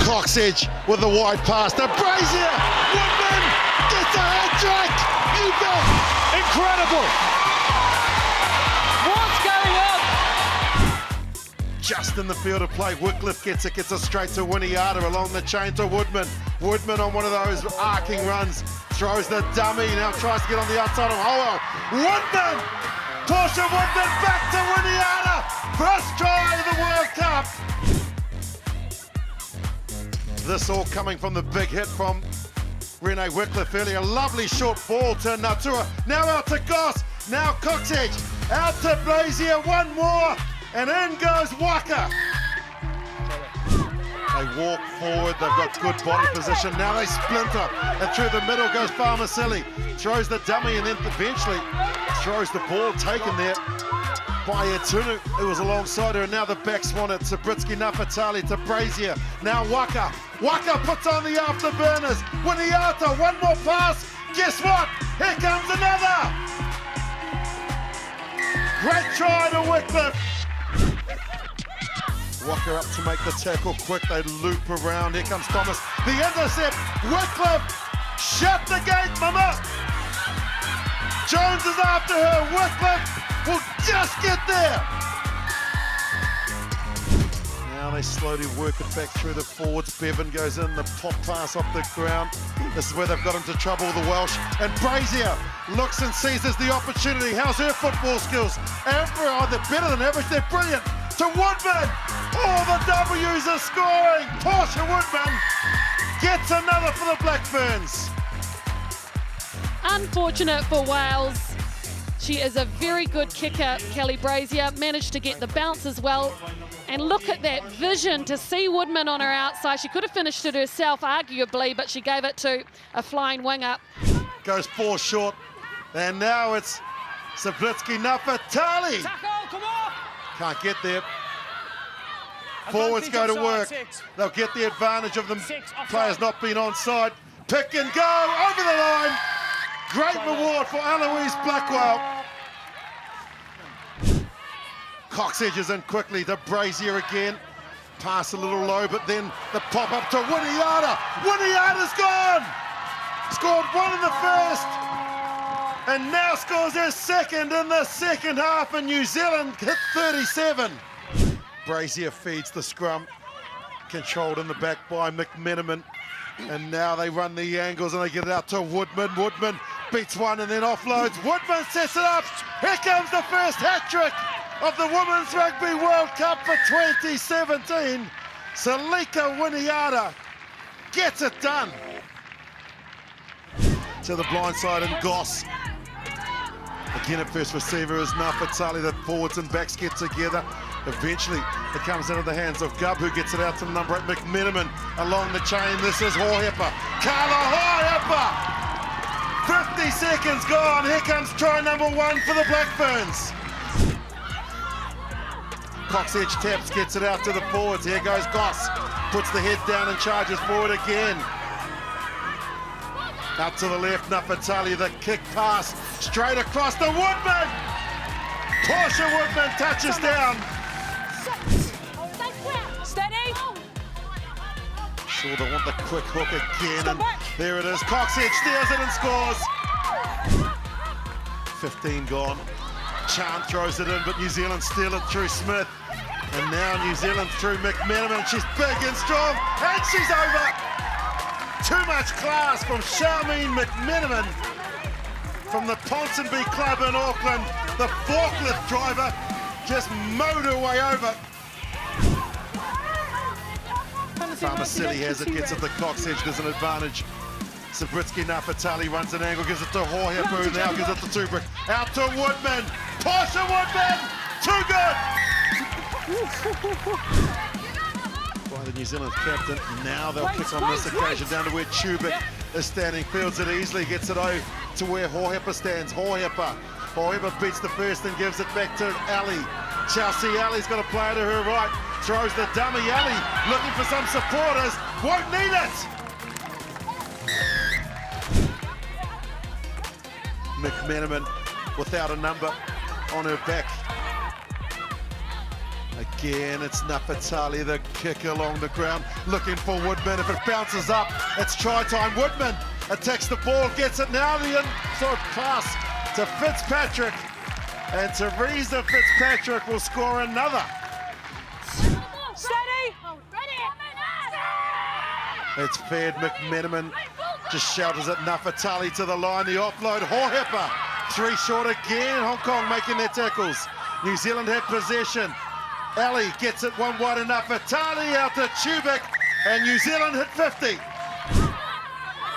Coxedge with the wide pass to Brazier. Woodman gets a hat-trick. You bet. Incredible. What's going on? Just in the field of play, Wycliffe gets it straight to Winiata along the chain to Woodman. Woodman on one of those arcing runs, throws the dummy, now tries to get on the outside of Howell. Woodman! Portia Woodman back to Winiata! First try of the World Cup! This all coming from the big hit from Rene Wycliffe earlier. Lovely short ball to Natua, now out to Goss, now Coxedge, out to Brazier, one more, and in goes Waka. They walk forward, they've got good body position, now they splinter, and through the middle goes Farmacelli, throws the dummy and then eventually throws the ball taken there by Etunu, who was alongside her, and now the backs want it. Sabritsky Nafatali to Brazier, now Waka puts on the afterburners, Winiata, one more pass, guess what, here comes another! Great try to Wycliffe. Walker up to make the tackle quick, they loop around, here comes Thomas, the intercept, Wycliffe, shut the gate, mama! Jones is after her, Wycliffe will just get there! Now they slowly work it back through the forwards, Bevan goes in, the pop pass off the ground, this is where they've got into trouble with the Welsh, and Brazier looks and seizes the opportunity, how's her football skills? Amber, they're better than average, they're brilliant! To Woodman! All the W's are scoring! Portia Woodman gets another for the Black Ferns. Unfortunate for Wales. She is a very good kicker, Kelly Brazier. Managed to get the bounce as well. And look at that vision to see Woodman on her outside. She could have finished it herself, arguably, but she gave it to a flying winger. Goes 4 short. And now it's Sablitsky Nafatali. Come on! Can't get there. Forwards go to work. They'll get the advantage of the players not being onside. Pick and go over the line. Great reward for Eloise Blackwell. Coxedge is in quickly to Brazier again. Pass a little low, but then the pop up to Winiata. Winiata's gone. Scored one in the first. And now scores her second in the second half, and New Zealand hit 37. Brazier feeds the scrum, controlled in the back by McMenamin. And now they run the angles and they get it out to Woodman. Woodman beats one and then offloads. Woodman sets it up. Here comes the first hat-trick of the Women's Rugby World Cup for 2017. Salika Winiata gets it done. To the blind side and Goss. Again at first receiver is Nafatali. The forwards and backs get together. Eventually it comes into the hands of Gubb, who gets it out to the number 8 McMenamin along the chain. This is Hohepa. Carla Hohepa! 50 seconds gone. Here comes try number 1 for the Black Ferns. Coxedge taps, gets it out to the forwards. Here goes Goss. Puts the head down and charges forward again. Out to the left, Nafatali, the kick pass, straight across to Woodman! Portia Woodman touches down. Steady! Sure, they want the quick hook again, and there it is. Coxedge steals it and scores. 15 gone. Chant throws it in, but New Zealand steal it through Smith. And now New Zealand through McMenamin. She's big and strong, and she's over. Too much class from Charmaine McMenamin from the Ponsonby Club in Auckland. The forklift driver just mowed her way over. Farmacelli has it, gets it to Coxedge, there's an advantage. Sabritsky Nafatali runs an angle, gives it to Hohepa, who now gives it to Tubrick. Out to Woodman. Portia Woodman! Too good! By the New Zealand captain. Now they'll kick on this occasion down to where Tubrick is standing. Fields it easily, gets it over to where Hohepa stands. Hohepa beats the first and gives it back to Ali. Chelsea Ali's got a player to her right. Throws the dummy. Ali looking for some supporters. Won't need it. McMenamin without a number on her back. They Again, it's Nafatali, the kick along the ground, looking for Woodman. If it bounces up, it's try time. Woodman attacks the ball, gets it now. The inside pass to Fitzpatrick. And Teresa Fitzpatrick will score another. Steady! It's Fed McMenamin. Just shelters it. Nafatali to the line. The offload. Hohepa. 3 short again. Hong Kong making their tackles. New Zealand had possession. Ali gets it 1 wide enough. Fatali out to Chubik. And New Zealand hit 50.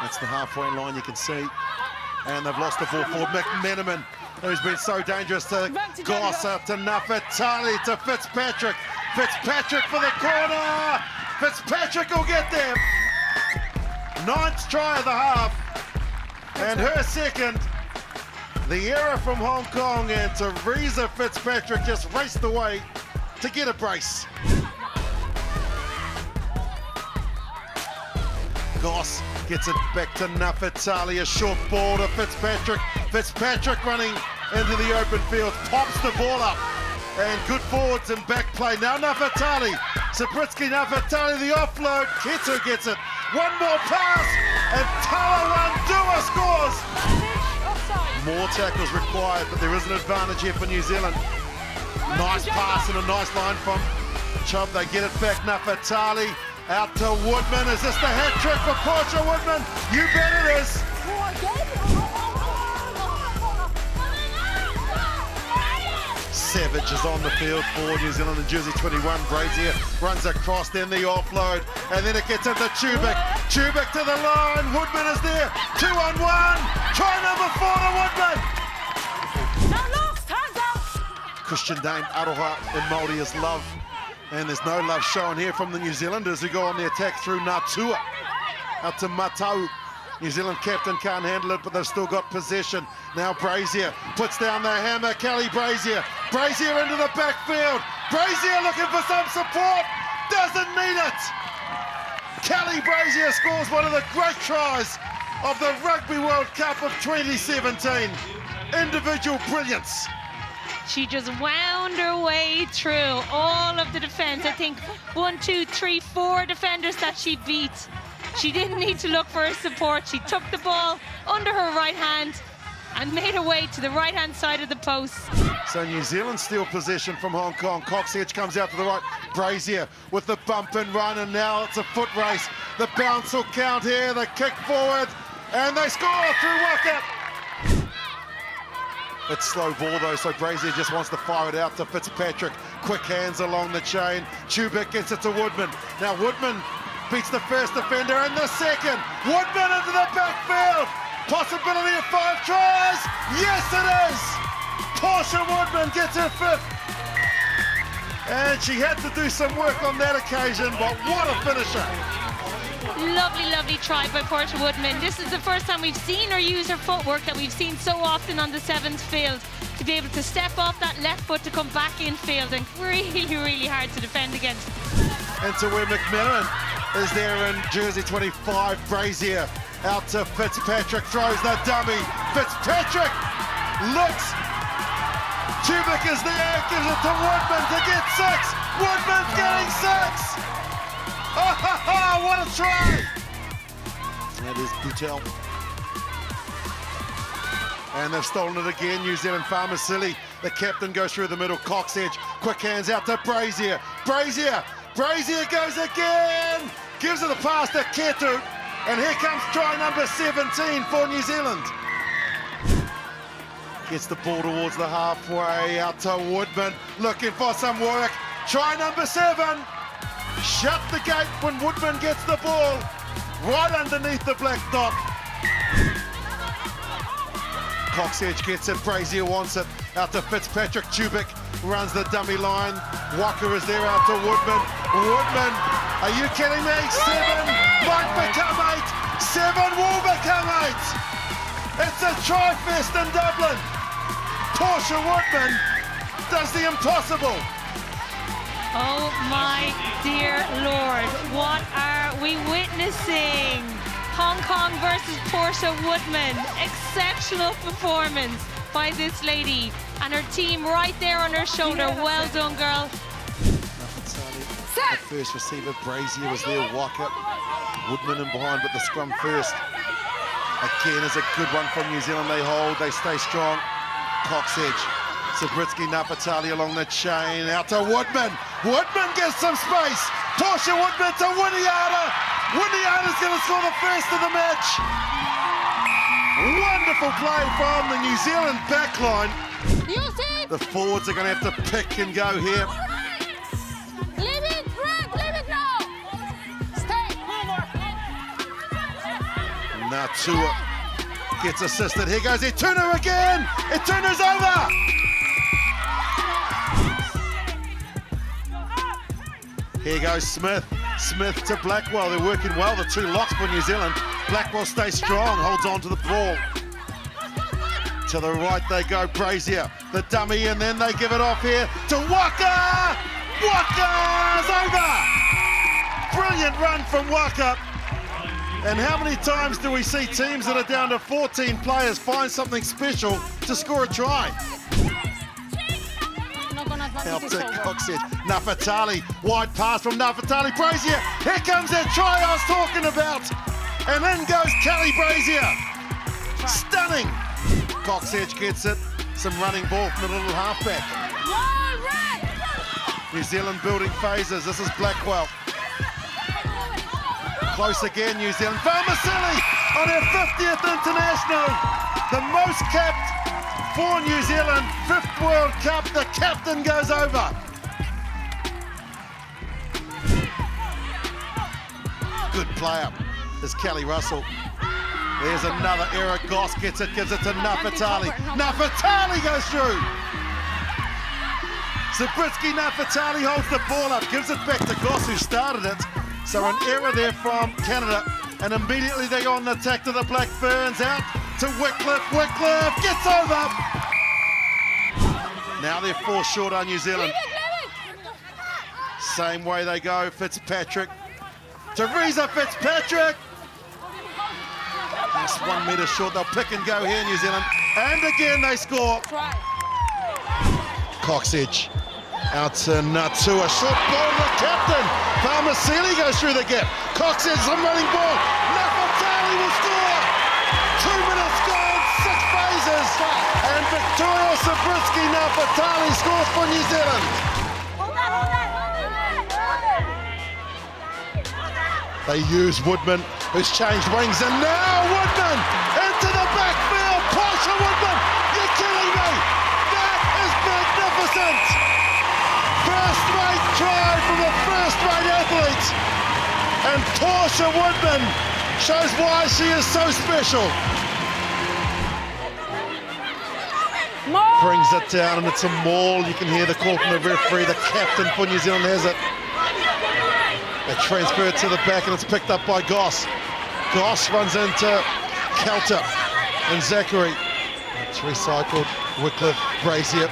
That's the halfway line, you can see. And they've lost the ball for McMenamin, who's been so dangerous to Goss, up to Nafatali, to Fitzpatrick. Fitzpatrick for the corner. Fitzpatrick will get there. 9th try of the half. And her second. The error from Hong Kong, and Teresa Fitzpatrick just raced away to get a brace. Goss gets it back to Nafatali, a short ball to Fitzpatrick. Fitzpatrick running into the open field, pops the ball up. And good forwards and back play. Now Nafatali, Sabritsky, Nafatali, the offload. Keto gets it. 1 more pass, and Talawandua scores. More tackles required, but there is an advantage here for New Zealand. Nice pass and a nice line from Chubb. They get it back. Nafatali out to Woodman. Is this the hat trick for Portia Woodman? You bet it is. Savage is on the field for New Zealand in jersey 21. Brazier runs across, then the offload, and then it gets into Chubik. Chubik to the line. Woodman is there. 2-on-1. Try number 4 to Woodman. Christian Dane, Aroha in Māori is love. And there's no love shown here from the New Zealanders who go on the attack through Natua. Out to Matau. New Zealand captain can't handle it, but they've still got possession. Now Brazier puts down the hammer. Kelly Brazier. Brazier into the backfield. Brazier looking for some support. Doesn't need it. Kelly Brazier scores one of the great tries of the Rugby World Cup of 2017. Individual brilliance. She just wound her way through all of the defence. I think 1, 2, 3, 4 defenders that she beat. She didn't need to look for her support. She took the ball under her right hand and made her way to the right-hand side of the post. So New Zealand steal possession from Hong Kong. Coxedge comes out to the right. Brazier with the bump and run, and now it's a foot race. The bounce will count here. The kick forward, and they score through Waka. It's slow ball though, so Brazier just wants to fire it out to Fitzpatrick. Quick hands along the chain. Chubik gets it to Woodman. Now Woodman beats the first defender and the second. Woodman into the backfield. Possibility of 5 tries. Yes, it is. Portia Woodman gets her 5th. And she had to do some work on that occasion, but what a finisher. Lovely, lovely try by Portia Woodman. This is the first time we've seen her use her footwork that we've seen so often on the 7th field. To be able to step off that left foot to come back in field, and really, really hard to defend against. And to where McMenamin is there in jersey 25. Brazier out to Fitzpatrick, throws the dummy. Fitzpatrick looks. Chubik is there, gives it to Woodman to get 6. Woodman's getting 6. Oh, what a try! That is Boutel. And they've stolen it again. New Zealand Farmer Silly. The captain goes through the middle. Coxedge, quick hands out to Brazier. Brazier goes again. Gives it a pass to Ketu. And here comes try number 17 for New Zealand. Gets the ball towards the halfway. Out to Woodman. Looking for some work. Try number 7. Shut the gate when Woodman gets the ball right underneath the black dot. Coxedge gets it, Brazier wants it, out to Fitzpatrick. Chubik runs the dummy line. Walker is there out to Woodman. Woodman, are you kidding me? 7 might become 8. 7 will become 8. It's a tri-fest in Dublin. Portia Woodman does the impossible. Oh my dear Lord, what are we witnessing? Hong Kong versus Portia Woodman. Exceptional performance by this lady and her team right there on her shoulder. Well done, girl. The first receiver, Brazier, was there. Walker, Woodman in behind, but the scrum first. Again is a good one from New Zealand. They hold, they stay strong. Cox edge. Sabritsky Napatali along the chain, out to Woodman. Woodman gets some space. Portia Woodman to Winiata. Winiata's going to score the first of the match. Wonderful play from the New Zealand backline. The forwards are going to have to pick and go here. Leave it, Brad, leave it now. Stay. Natua gets assisted. Here goes Etunu again. Etunu's over. Here goes Smith. Smith to Blackwell. They're working well, the two locks for New Zealand. Blackwell stays strong, holds on to the ball. To the right they go, Brazier, the dummy, and then they give it off here to Waka! Waka's over! Brilliant run from Waka. And how many times do we see teams that are down to 14 players find something special to score a try? Out to Coxhead, Nafatali, wide pass from Nafatali, Brazier, here comes that try I was talking about, and in goes Kelly Brazier, stunning. Coxedge gets it, some running ball from the little halfback. New Zealand building phases, this is Blackwell. Close again, New Zealand, Farmasili on her 50th international, the most capped for New Zealand, 5th World Cup, the captain goes over. Good player is Kelly Russell. There's another error, Goss gets it, gives it to Nafatali. Nafatali goes through. Sabritsky Nafatali holds the ball up, gives it back to Goss who started it. So an error there from Canada, and immediately they go on the attack to the Black Ferns, out to Wycliffe. Wycliffe gets over. Now they're 4 short on New Zealand. Same way they go, Fitzpatrick. Teresa Fitzpatrick. Just 1 metre short, they'll pick and go here, New Zealand. And again they score. Coxedge. Out to Natua, short ball to the captain. Farmasili goes through the gap. Coxedge, some running ball. Nafatali will score. 2 minutes gone, 6 phases. And Victoria Sabritsky Nafatali scores for New Zealand. They use Woodman, who's changed wings, and now Woodman into the backfield. Portia Woodman, you're killing me. That is magnificent. First-rate try from a first-rate athlete. And Portia Woodman shows why she is so special. Brings it down and it's a maul. You can hear the call from the referee. The captain for New Zealand has it. They transfer it to the back and it's picked up by Goss. Goss runs into Kelter and Zachary. It's recycled. Wycliffe, Brazier.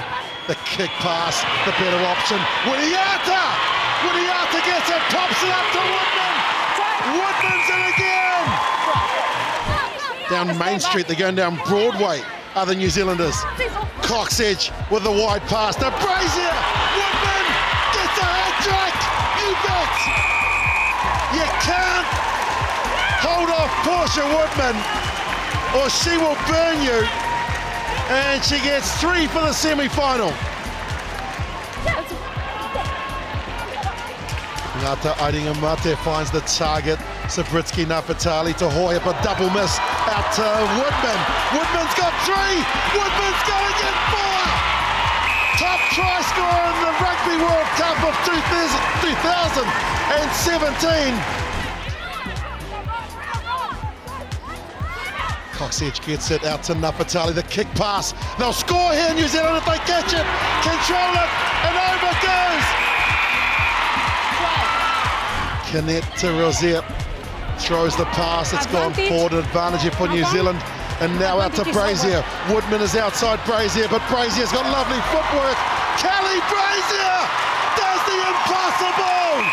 The kick pass, the better option. Winiata! Winiata gets it, pops it up to Woodman! Woodman's in again! Down Main Street, they're going down Broadway, are the New Zealanders. Coxedge with the wide pass to Brazier! Woodman gets a hat-trick! You bet! You can't hold off Portia Woodman or she will burn you. And she gets 3 for the semi-final. Ngata Aringamate finds the target. Sabritsky Nafatali to Hoy up a double miss. Out to Woodman. Woodman's got 3. Woodman's going to get 4. Top try scorer in the Rugby World Cup of 2017. Coxedge gets it out to Napatali, the kick pass. They'll score here, New Zealand, if they catch it. Control it, and over goes. Canet to Rozier. Throws the pass, it's gone forward, advantage here for New Zealand. And now out to Brazier. Woodman is outside Brazier, but Brazier's got lovely footwork. Kelly Brazier does the impossible.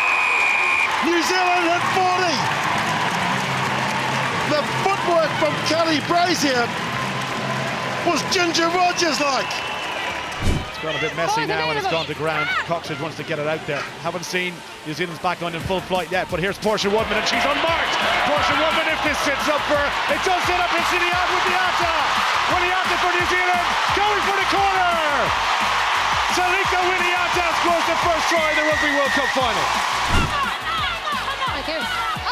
New Zealand at 40. The footwork from Kelly Brazier was Ginger Rogers-like. It's gone a bit messy now and it's gone to ground. Coxage wants to get it out there. Haven't seen New Zealand's backline in full flight yet, but here's Portia Woodman and she's unmarked. Portia Woodman, if this sits up for her, it does sit up. It's Winyata. Winyata for New Zealand, going for the corner. Salika Winyata scores the first try in the Rugby World Cup final. Thank you.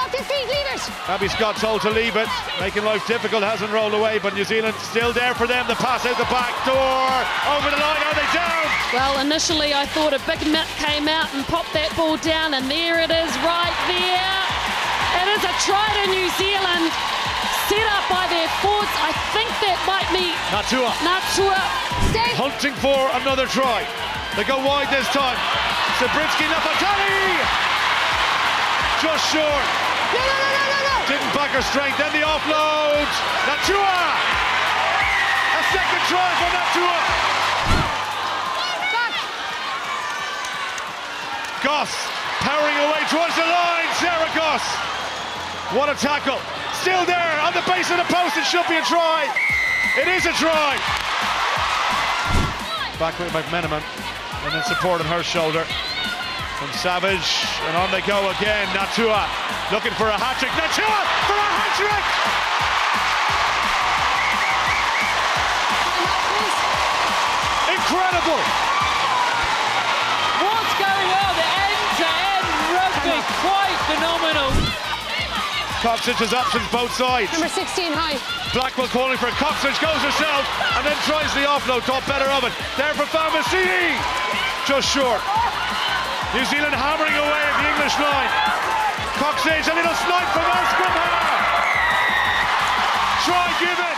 Off your feet, leave it. Abby Scott told to leave it, making life difficult, hasn't rolled away, but New Zealand still there for them. The pass out the back door, over the line, are they down? Well, initially I thought a big mitt came out and popped that ball down, and there it is right there. It is a try to New Zealand, set up by their forwards. I think that might be Natua. Stay. Hunting for another try. They go wide this time. Sabrinsky Nafatali! Just short. No. Didn't back her strength, then the offload. Natua! A second try for Natua. Back. Goss powering away towards the line. Sarah Goss. What a tackle. Still there on the base of the post. It should be a try. It is a try. Back with McMenamin and then support on her shoulder from Savage, and on they go again. Natua looking for a hat-trick. Natua for a hat-trick! Incredible! What's going on? The end-to-end rugby, quite phenomenal. Coxage has options both sides. Number 16 high. Blackwell calling for it. Coxage goes herself and then tries the offload. Thought better of it. There for Famasini. Just short. New Zealand hammering away at the English line. Coxage, a little snipe from our scrum half. Try given.